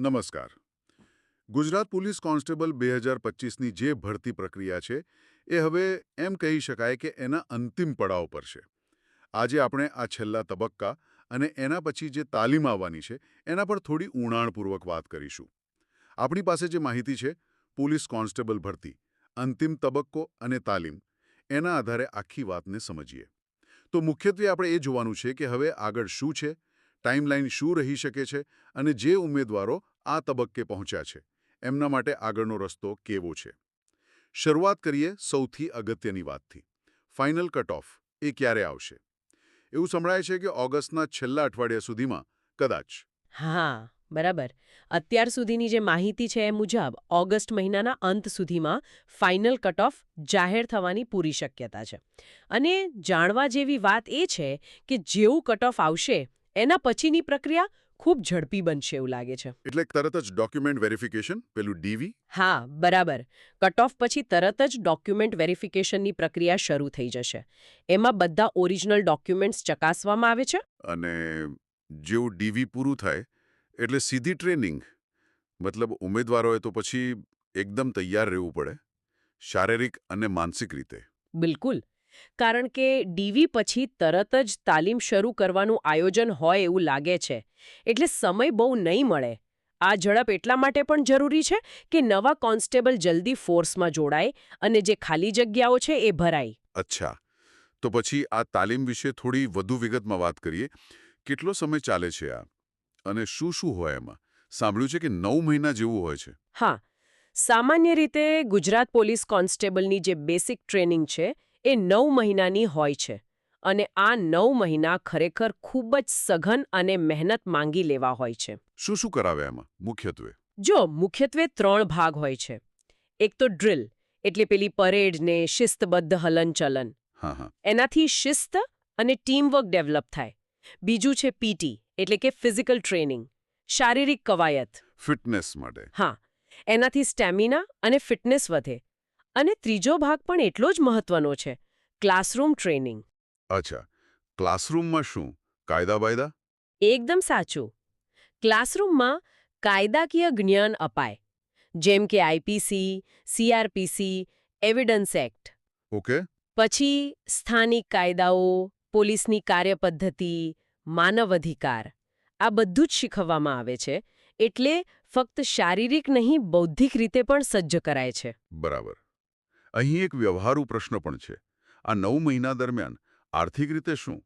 નમસ્કાર. Gujarat police constable 2025ની જે ભરતી પ્રક્રિયા છે એ હવે એમ કહી શકાય કે એના અંતિમ પડાવ પર છે. આજે આપણે આ છેલ્લા તબક્કા અને એના પછી જે તાલીમ આવવાની છે એના પર થોડી ઊંડાણપૂર્વક વાત કરીશું. આપણી પાસે જે માહિતી છે, પોલીસ કોન્સ્ટેબલ ભરતી, અંતિમ તબક્કો અને તાલીમ, એના આધારે આખી વાતને સમજીએ. તો મુખ્યત્વે આપણે એ જોવાનું છે કે હવે આગળ શું છે, ટાઈમલાઈન શું રહી શકે છે અને જે ઉમેદવારો આ તબક્કે પહોંચ્યા છે એમના માટે આગળનો રસ્તો કેવો છે. શરૂઆત કરીએ સૌથી અગત્યની વાતથી. ફાઇનલ કટ ઓફ એ ક્યારે આવશે? એવું સંભળાય છે કે ઓગસ્ટના છેલ્લા અઠવાડિયા સુધીમાં કદાચ. હા, બરાબર. અત્યાર સુધીની જે માહિતી છે એ મુજબ ઓગસ્ટ મહિનાના અંત સુધીમાં ફાઇનલ કટ ઓફ જાહેર થવાની પૂરી શક્યતા છે. અને જાણવા જેવી વાત એ છે કે જેવું કટ ઓફ આવશે એના પછીની પ્રક્રિયા ખૂબ ઝડપી બનશે એવું લાગે છે. એટલે તરત જ ડોક્યુમેન્ટ વેરિફિકેશન, પેલું ડીવી? હા, બરાબર. કટ ઓફ પછી તરત જ ડોક્યુમેન્ટ વેરિફિકેશનની પ્રક્રિયા શરૂ થઈ જશે. એમાં બધા ઓરિજિનલ ડોક્યુમેન્ટ્સ ચકાસવામાં આવે છે. અને જેવું ડીવી પૂરું થાય એટલે સીધી ટ્રેનિંગ. મતલબ ઉમેદવારોએ તો પછી એકદમ તૈયાર રહેવું પડે, શારીરિક અને માનસિક રીતે. બિલકુલ. કારણ કે ડીવી પછી તરત જ તાલીમ શરૂ કરવાનું આયોજન હોય એવું લાગે છે. એટલે સમય બહુ નહીં મળે. આ ઝડપ એટલા માટે પણ જરૂરી છે કે નવા કોન્સ્ટેબલ જલ્દી ફોર્સમાં જોડાય અને જે ખાલી જગ્યાઓ છે એ ભરાય. અચ્છા, તો પછી આ તાલીમ વિશે થોડી વધુ વિગતમાં વાત કરીએ. કેટલો સમય ચાલે છે આ અને શું શું હોય એમાં? સાંભળ્યું છે કે 9 મહિના જેવું હોય છે. હા, સામાન્ય રીતે ગુજરાત પોલીસ કોન્સ્ટેબલની જે બેસિક ટ્રેનિંગ છે એ 9 મહિનાની હોય છે. અને આ 9 મહિના ખરેખર ખૂબ જ સઘન અને મહેનત માંગી લેવા હોય છે. શું શું કરાવે એમાં મુખ્યત્વે? જો મુખ્યત્વે 3 ભાગ હોય છે. એક તો ડ્રિલ, એટલે પેલી પરેડ ને શિસ્તબદ્ધ હલનચલન. હા હા. એનાથી શિસ્ત અને ટીમવર્ક ડેવલપ થાય. બીજું છે પીટી, એટલે કે ફિઝિકલ ટ્રેનિંગ, શારીરિક કવાયત. ફિટનેસ માટે. હા, એનાથી સ્ટેમિના અને ફિટનેસ વધે. અને ત્રીજો ભાગ પણ એટલો જ મહત્વનો છે, ક્લાસરૂમ ટ્રેનિંગ. અચ્છા, ક્લાસરૂમમાં શું? કાયદા બાયદા? એકદમ સાચું. ક્લાસરૂમમાં કાયદાકીય જ્ઞાન અપાય, જેમ કે IPC, CrPC, evidence act. Okay. પછી સ્થાનિક કાયદાઓ, પોલીસની કાર્યપદ્ધતિ, માનવ અધિકાર, આ બધું જ શીખવવામાં આવે છે. એટલે ફક્ત શારીરિક નહીં, બૌદ્ધિક રીતે પણ સજ્જ કરાય છે. બરાબર. અહીં એક વ્યવહારુ પ્રશ્ન પણ છે. આ 9 મહિના દરમિયાન આર્થિક રીતે શું?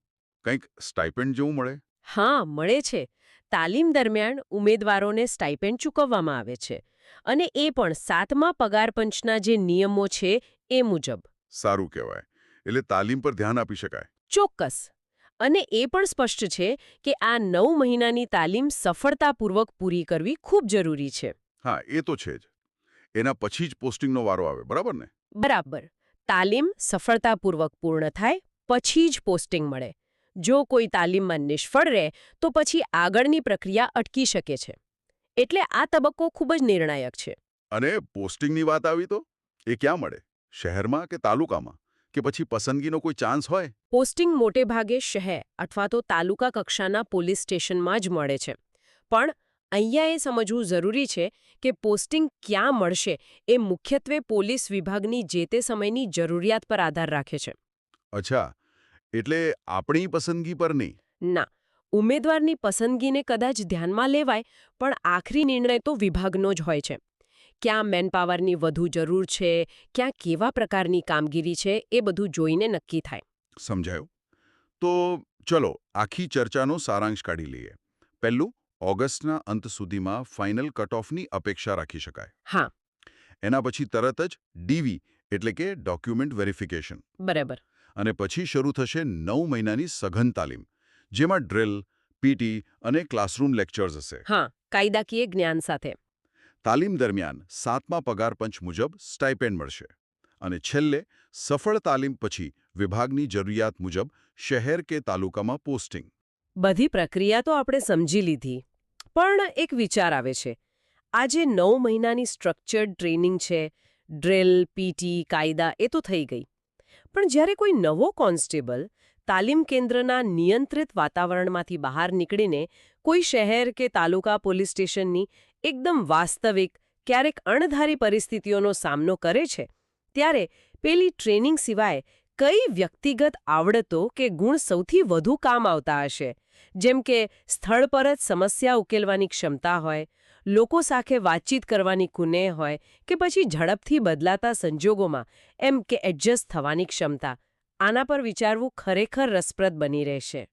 કંઈક સ્ટાઇપેન્ડ જેવું મળે? હા, મળે છે. તાલીમ દરમિયાન ઉમેદવારોને સ્ટાઇપેન્ડ ચૂકવવામાં આવે છે. અને એ પણ 7મા પગાર પંચના જે નિયમો છે એ મુજબ. સારું કહેવાય. એટલે તાલીમ પર ધ્યાન આપી શકાય. ચોક્કસ. અને એ પણ સ્પષ્ટ છે કે આ 9 મહિનાની તાલીમ સફળતાપૂર્વક પૂરી કરવી ખૂબ જરૂરી છે. હા, એ તો છે જ. એના પછી જ પોસ્ટિંગનો વારો આવે, બરાબર ને? બરાબર. તાલીમ સફળતાપૂર્વક પૂર્ણ થાય પછી જ પોસ્ટિંગ મળે. જો કોઈ તાલીમમાં નિષ્ફળ રહે તો પછી આગળની પ્રક્રિયા અટકી શકે છે. એટલે આ તબક્કો ખૂબ જ નિર્ણાયક છે. અને પોસ્ટિંગની વાત આવી તો એ ક્યાં મળે? શહેરમાં કે તાલુકામાં? કે પછી પસંદગીનો કોઈ ચાન્સ હોય? પોસ્ટિંગ મોટે ભાગે શહેર અથવા તો તાલુકા કક્ષાના પોલીસ સ્ટેશનમાં જ મળે છે. પણ અહીંયા એ સમજવું જરૂરી છે કે પોસ્ટિંગ ક્યાં મળશે એ મુખ્યત્વે પોલીસ વિભાગની જે તે સમયની જરૂરિયાત પર આધાર રાખે છે. અચ્છા, એટલે આપણી પસંદગી પર નહીં. ના, ઉમેદવારની પસંદગીને કદાચ ધ્યાનમાં લેવાય, પણ આખરી નિર્ણય તો વિભાગનો જ હોય છે. ક્યાં મેનપાવરની વધુ જરૂર છે, ક્યાં કેવા પ્રકારની કામગીરી છે, એ બધું જોઈને નક્કી થાય. સમજાયું. તો ચલો આખી ચર્ચાનો સારાંશ કાઢી લઈએ. પહેલું, ઓગસ્ટના અંત સુધીમાં ફાઇનલ કટ ઓફની અપેક્ષા રાખી શકાય. હા, એના પછી તરત જ ડીવી એટલે કે ડોક્યુમેન્ટ વેરિફિકેશન. બરાબર. અને પછી શરૂ થશે 9 મહિનાની સઘન તાલીમ, જેમાં ડ્રિલ, પીટી અને ક્લાસરૂમ લેક્ચર્સ હશે. હા, કાયદાકીય જ્ઞાન સાથે. તાલીમ દરમિયાન 7મા પગાર પંચ મુજબ સ્ટાઇપેન્ડ મળશે. અને છેલ્લે સફળ તાલીમ પછી વિભાગની જરૂરિયાત મુજબ શહેર કે તાલુકામાં પોસ્ટિંગ. બધી પ્રક્રિયા તો આપણે સમજી લીધી. પણ એક વિચાર આવે છે. આ જે 9 મહિનાની સ્ટ્રક્ચર્ડ ટ્રેનિંગ છે, ડ્રિલ, પીટી, કાયદા, એ તો થઈ ગઈ. પણ જ્યારે કોઈ નવો કોન્સ્ટેબલ તાલીમ કેન્દ્રના નિયંત્રિત વાતાવરણમાંથી બહાર નીકળીને કોઈ શહેર કે તાલુકા પોલીસ સ્ટેશનની એકદમ વાસ્તવિક, ક્યારેક અણધારી પરિસ્થિતિઓનો સામનો કરે છે, ત્યારે પેલી ટ્રેનિંગ સિવાય કઈ વ્યક્તિગત આવડતો કે ગુણ સૌથી વધુ કામ આવતા હશે? જેમ કે સ્થળ પર જ સમસ્યા ઉકેલવાની ક્ષમતા હોય, લોકો સાથે વાતચીત કરવાની કુનેહ હોય, કે પછી ઝડપથી બદલાતા સંજોગોમાં એમ કે એડજસ્ટ થવાની ક્ષમતા. આના પર વિચારવું ખરેખર રસપ્રદ બની રહેશે.